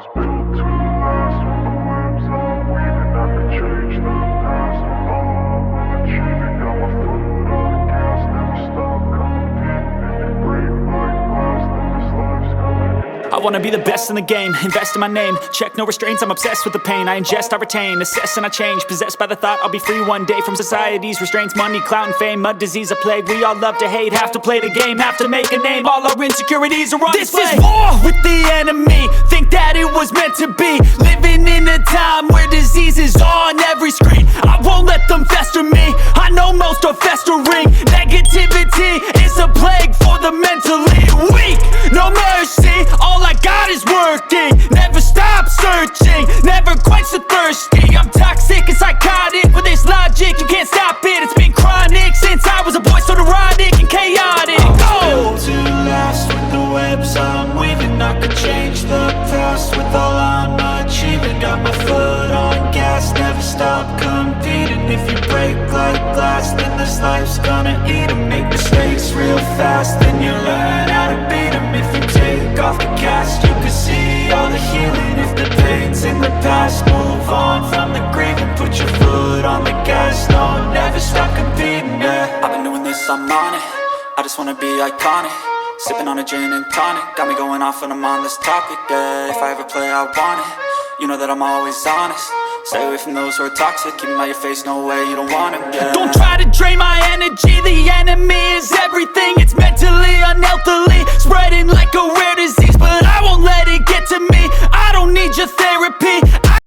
was built to last. With the webs I'm weaving, I could change the past. With all I'm achieving, got my foot on gas. Never stop competing. If you break like glass, then this life's gonna end. I wanna be the best in the game, invest in my name. Check no restraints, I'm obsessed with the pain. I ingest, I retain, assess and I change. Possessed by the thought I'll be free one day from society's restraints. Money, clout and fame, mud, disease, a plague. We all love to hate, have to play the game, have to make a name. All our insecurities are on display. This is war with the enemy, think that it was meant to be. Living in a time where disease is on every screen. I won't let them fester me, I know most are festering. Negativity is a plague for the mentally weak. No mercy, all I got is working. Never stop searching, never quench the thirsty. I'm toxic and psychotic, with this logic you can't stop it. It's been chronic since I was a boy, so neurotic and chaotic. Built to last. With the webs I'm weaving, I could change the past. With all I'm achieving, got my foot on gas. Never stop competing. If you break like glass, then this life's gonna eat 'em. Make mistakes real fast, then you learn how to beat 'em. If you take off the cast, you can see all the healing. If the pain's in the past, move on from the grieving. Put your foot on the gas, no, never stop competing, yeah. I've been doing this, I'm on it. I just wanna be iconic. Sipping on a gin and tonic, got me going off when I'm on this topic, yeah. If I ever play, I want it. You know that I'm always honest. Stay away from those who are toxic. Keep them out your face, no way, you don't want it, yeah. Don't try to drain my energy. The enemy is everything. It's mentally, unhealthily, spreading like a rare disease. But I won't let it get to me. I don't need your therapy.